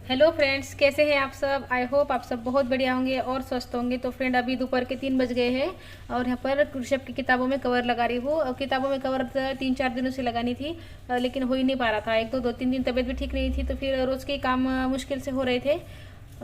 Hello friends, कैसे हैं आप सब। आई होप आप सब बहुत बढ़िया होंगे और स्वस्थ होंगे। तो फ्रेंड, अभी दोपहर के 3 बज गए हैं और यहाँ पर ऋषभ की किताबों में कवर लगा रही हूँ। और किताबों में कवर 3-4 दिनों से लगानी थी, लेकिन हो ही नहीं पा रहा था। एक तो 2-3 दिन तबीयत भी ठीक नहीं थी, तो फिर रोज़ के काम मुश्किल से हो रहे थे।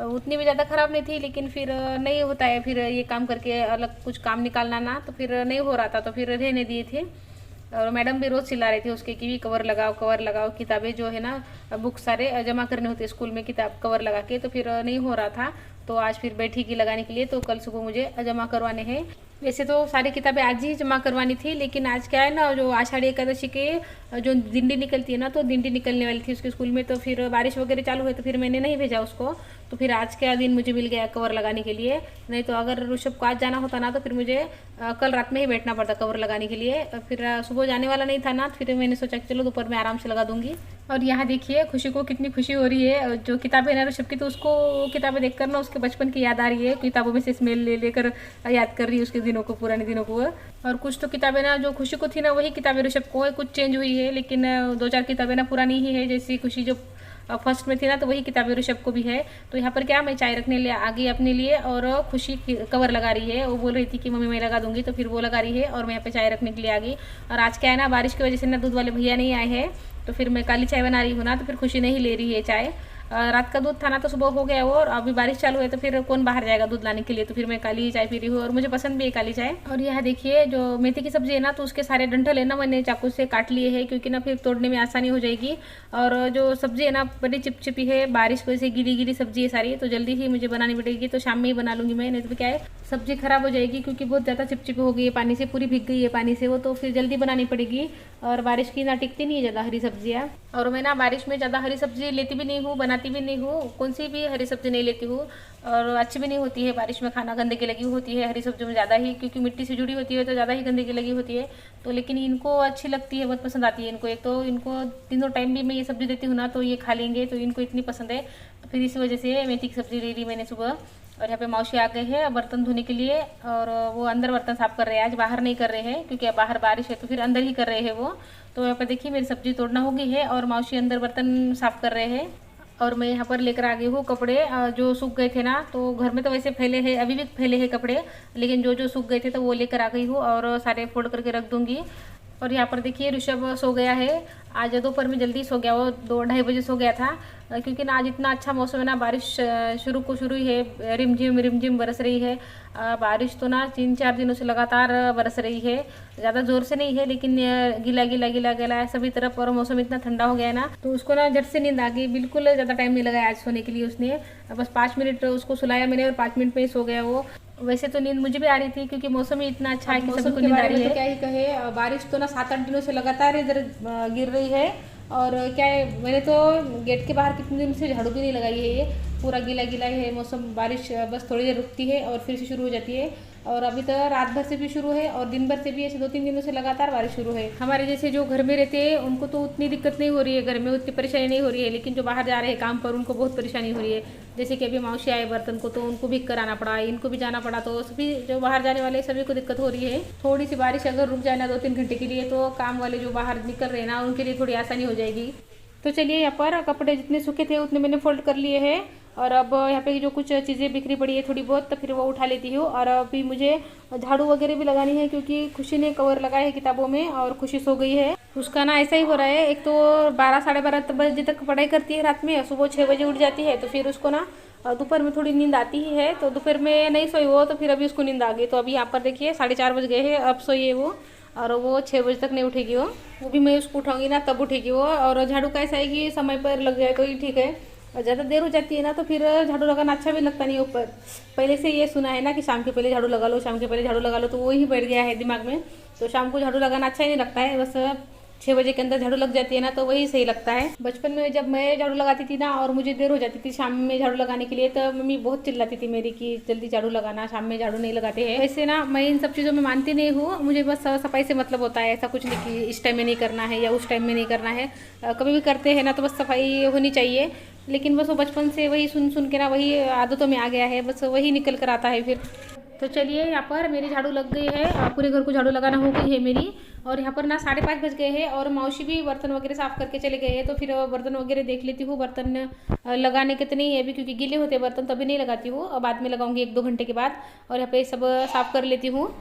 उतनी भी ज़्यादा ख़राब नहीं थी, लेकिन फिर नहीं होता है फिर ये काम करके अलग कुछ काम निकालना ना, तो फिर नहीं हो रहा था, तो फिर रहने दिए थे। और मैडम भी रोज़ चिल्ला रहे थे उसके कि भी कवर लगाओ, किताबें जो है ना, बुक सारे जमा करने होते स्कूल में, किताब कवर लगा के। तो फिर नहीं हो रहा था, तो आज फिर बैठी की लगाने के लिए, तो कल सुबह मुझे जमा करवाने हैं। वैसे तो सारी किताबें आज ही जमा करवानी थी, लेकिन आज क्या है ना, जो आषाढ़ी एकादशी के जो दिंडी निकलती है ना, तो दिंडी निकलने वाली थी उसके स्कूल में, तो फिर बारिश वगैरह चालू है, तो फिर मैंने नहीं भेजा उसको। तो फिर आज का दिन मुझे मिल गया कवर लगाने के लिए। नहीं तो अगर ऋषभ को आज जाना होता ना, तो फिर मुझे कल रात में ही बैठना पड़ता कवर लगाने के लिए। फिर सुबह जाने वाला नहीं था ना, तो फिर मैंने सोचा कि चलो दोपहर में आराम से लगा दूंगी। और यहाँ देखिए खुशी को कितनी खुशी हो रही है। जो किताबें ना ऋषभ की, तो उसको किताबें देखकर ना उसके बचपन की याद आ रही है। किताबों में से स्मेल ले लेकर याद कर रही है उसके दिनों को, पुराने दिनों को। और कुछ तो किताबें ना जो खुशी को थी ना, वही किताबें ऋषभ को है। कुछ चेंज हुई है, लेकिन 2-4 किताबें ना पुरानी ही है। जैसी खुशी जो फर्स्ट में थी ना, तो वही किताबें ऋषभ को भी है। तो यहाँ पर क्या, मैं चाय रखने लिए आ गई अपने लिए, और खुशी कवर लगा रही है। वो बोल रही थी कि मम्मी मैं लगा दूंगी, तो फिर वो लगा रही है और मैं यहाँ पे चाय रखने के लिए आ गई। और आज क्या है ना, बारिश की वजह से ना दूध वाले भैया नहीं आए हैं, तो फिर मैं काली चाय बना रही हूँ ना, तो फिर खुशी नहीं ले रही है चाय। रात का दूध था ना, तो सुबह हो गया वो, और अभी बारिश चालू है, तो फिर कौन बाहर जाएगा दूध लाने के लिए। तो फिर मैं काली चाय पी रही हूँ, और मुझे पसंद भी है काली चाय। और यह देखिए जो मेथी की सब्जी है ना, तो उसके सारे डंठल है ना, मैंने चाकू से काट लिए हैं, क्योंकि ना फिर तोड़ने में आसानी हो जाएगी। और जो सब्जी है ना, बड़ी चिपचिपी है, बारिश की वजह से गीली गीली सब्जी है सारी, तो जल्दी ही मुझे बनानी पड़ेगी। तो शाम में ही बना लूँगी मैं, नहीं तो क्या है सब्जी खराब हो जाएगी, क्योंकि बहुत ज़्यादा चिपचिपी हो गई है पानी से, पूरी भीग गई है पानी से वो, तो फिर जल्दी बनानी पड़ेगी। और बारिश की ना टिकती नहीं है ज़्यादा हरी सब्जियाँ। और मैं ना बारिश में ज़्यादा हरी सब्जी लेती भी नहीं हूँ, बनाती भी नहीं हूँ, कौन सी भी हरी सब्जी नहीं लेती हूँ। और अच्छी भी नहीं होती है बारिश में खाना, गंदगी लगी होती है हरी सब्जी में ज़्यादा ही, क्योंकि मिट्टी से जुड़ी होती है, तो ज़्यादा ही गंदगी लगी होती है। तो लेकिन इनको अच्छी लगती है, बहुत पसंद आती है इनको। एक तो इनको तीनों टाइम भी मैं ये सब्जी देती हूँ ना, तो ये खा लेंगे, तो इनको इतनी पसंद है। तो फिर इसी वजह से मेथी की सब्जी ले ली मैंने सुबह। और यहाँ पे मौसी आ गए हैं बर्तन धोने के लिए, और वो अंदर बर्तन साफ कर रहे हैं, आज बाहर नहीं कर रहे हैं, क्योंकि बाहर बारिश है, तो फिर अंदर ही कर रहे हैं वो। तो यहाँ पर देखिए मेरी सब्जी तोड़ना हो गई है, और मौसी अंदर बर्तन साफ कर रहे हैं। और मैं यहाँ पर लेकर आ गई हूँ कपड़े जो सूख गए थे ना, तो घर में तो वैसे फैले हैं, अभी भी फैले हैं कपड़े, लेकिन जो जो सूख गए थे तो वो लेकर आ गई हूँ, और सारे फोल्ड करके रख दूँगी। और यहाँ पर देखिए ऋषभ सो गया है। आज दोपहर में जल्दी सो गया, वो 2-2:30 बजे सो गया था, क्योंकि ना आज इतना अच्छा मौसम है ना, बारिश शुरू ही है, रिमझिम बरस रही है। बारिश तो ना 3-4 दिनों से लगातार बरस रही है, ज़्यादा ज़ोर से नहीं है, लेकिन गीला गीला गीला गीला है सभी तरफ। और मौसम इतना ठंडा हो गया है ना, तो उसको ना झट से नींद आ गई, बिल्कुल ज़्यादा टाइम नहीं लगाया आज सोने के लिए उसने। बस 5 मिनट उसको सुलाया मैंने, और 5 मिनट में ही सो गया वो। वैसे तो नींद मुझे भी आ रही थी, क्योंकि मौसम ही इतना अच्छा है कि सबको नींद आ रही है। तो क्या ही कहे, बारिश तो ना 7-8 दिनों से लगातार इधर गिर रही है। और क्या है, मैंने तो गेट के बाहर कितने दिन से झाड़ू भी नहीं लगाई है, ये पूरा गीला गीला है मौसम। बारिश बस थोड़ी देर रुकती है और फिर से शुरू हो जाती है। और अभी तो रात भर से भी शुरू है, और दिन भर से भी, ऐसे 2-3 दिनों से लगातार बारिश शुरू है। हमारे जैसे जो घर में रहते हैं उनको तो उतनी दिक्कत नहीं हो रही है, घर में उतनी परेशानी नहीं हो रही है, लेकिन जो बाहर जा रहे हैं काम पर उनको बहुत परेशानी हो रही है। जैसे कि अभी मौसी आए बर्तन को, तो उनको भी कराना पड़ा, इनको भी जाना पड़ा, तो सभी जो बाहर जाने वाले सभी को दिक्कत हो रही है। थोड़ी सी बारिश अगर रुक जाए ना 2-3 घंटे के लिए, तो काम वाले जो बाहर निकल रहे हैं ना, उनके लिए थोड़ी आसानी हो जाएगी। तो चलिए, यहाँ पर कपड़े जितने सूखे थे उतने मैंने फोल्ड कर लिए हैं। और अब यहाँ पे जो कुछ चीज़ें बिखरी पड़ी है थोड़ी बहुत, तो फिर वो उठा लेती हूँ। और अभी मुझे झाड़ू वगैरह भी लगानी है, क्योंकि खुशी ने कवर लगाया है किताबों में, और खुशी सो गई है। उसका ना ऐसा ही हो रहा है, एक तो 12-12:30 बजे तक पढ़ाई करती है रात में, सुबह 6 बजे उठ जाती है, तो फिर उसको ना दोपहर में थोड़ी नींद आती ही है। तो दोपहर में नहीं सोई वो, तो फिर अभी उसको नींद आ गई। तो अभी यहाँ पर देखिए 4:30 बज गए हैं, अब सोई है वो, और वो 6 बजे तक नहीं उठेगी वो भी मैं उसको उठाऊंगी ना तब उठेगी वो। और झाड़ू का ऐसा है कि समय पर लग जाए तो ही ठीक है, और ज़्यादा देर हो जाती है ना, तो फिर झाड़ू लगाना अच्छा भी लगता नहीं। ऊपर पहले से ये सुना है ना कि शाम के पहले झाड़ू लगा लो, शाम के पहले झाड़ू लगा लो, तो वो ही बैठ गया है दिमाग में। तो शाम को झाड़ू लगाना अच्छा ही नहीं लगता है, बस 6 बजे के अंदर झाड़ू लग जाती है ना, तो वही सही लगता है। बचपन में जब मैं झाड़ू लगाती थी ना, और मुझे देर हो जाती थी शाम में झाड़ू लगाने के लिए, तो मम्मी बहुत चिल्लाती थी मेरी कि जल्दी झाड़ू लगाना, शाम में झाड़ू नहीं लगाते हैं। वैसे ना मैं इन सब चीज़ों में मानती नहीं हूँ, मुझे बस सफाई से मतलब होता है, ऐसा कुछ नहीं कि इस टाइम में नहीं करना है या उस टाइम में नहीं करना है। कभी भी करते हैं ना, तो बस सफाई होनी चाहिए। लेकिन बस वो बचपन से वही सुन सुन के ना, वही आदतों में आ गया है, बस वही निकल कर आता है फिर। तो चलिए, यहाँ पर मेरी झाड़ू लग गई है, पूरे घर को झाड़ू लगाना हो गई है मेरी। और यहाँ पर ना 5:30 बज गए हैं और मौसी भी बर्तन वगैरह साफ़ करके चले गए हैं। तो फिर बर्तन वगैरह देख लेती हूँ, बर्तन लगाने के तो नहीं है अभी क्योंकि गीले होते हैं बर्तन, तभी नहीं लगाती हूँ, और बाद में लगाऊंगी 1-2 घंटे के बाद। और यहाँ पे सब साफ़ कर लेती हूँ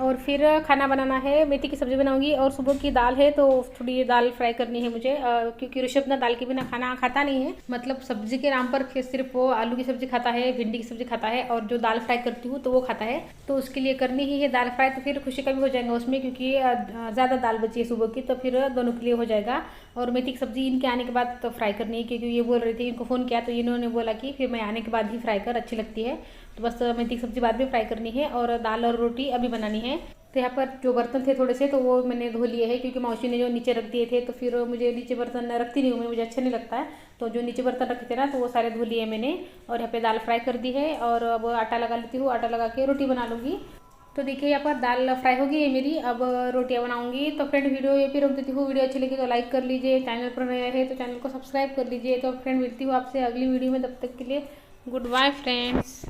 और फिर खाना बनाना है, मेथी की सब्ज़ी बनाऊंगी और सुबह की दाल है तो थोड़ी दाल फ्राई करनी है मुझे, क्योंकि ऋषभ ना दाल के बिना खाना खाता नहीं है, मतलब सब्जी के नाम पर सिर्फ वो आलू की सब्ज़ी खाता है, भिंडी की सब्ज़ी खाता है और जो दाल फ्राई करती हूँ तो वो खाता है। तो उसके लिए करनी ही है दाल फ्राई, तो फिर खुशी का भी हो जाएगा उसमें क्योंकि ज़्यादा दाल बची है सुबह की, तो फिर दोनों के लिए हो जाएगा। और मेथी की सब्ज़ी इनके आने के बाद तो फ्राई करनी है क्योंकि ये बोल रही थी, इनको फ़ोन किया तो इन्होंने बोला कि फिर मैं आने के बाद ही फ्राई कर, अच्छी लगती है। तो बस मेथी की सब्ज़ी बाद में फ्राई करनी है और दाल और रोटी अभी बनानी है। तो यहाँ पर जो बर्तन थे थोड़े से तो वो मैंने धो लिए हैं क्योंकि मौसी ने जो नीचे रख दिए थे, तो फिर मुझे नीचे बर्तन रखती नहीं हूँ मैं, मुझे अच्छा नहीं लगता है, तो जो नीचे बर्तन रखे थे ना तो वो सारे धो लिए मैंने। और यहाँ पे दाल फ्राई कर दी है और अब आटा लगा लेती हूँ, आटा लगा के रोटी बना लूँगी। तो देखिए यहाँ पर दाल फ्राई हो गई है मेरी, अब रोटियाँ बनाऊंगी। तो फ्रेंड वीडियो ये भी रोक देती हूँ, वीडियो अच्छी लगी तो लाइक कर लीजिए, चैनल पर नया है तो चैनल को सब्सक्राइब कर लीजिए। तो फ्रेंड मिलती हूँ आपसे अगली वीडियो में, तब तक के लिए गुड बाय फ्रेंड्स।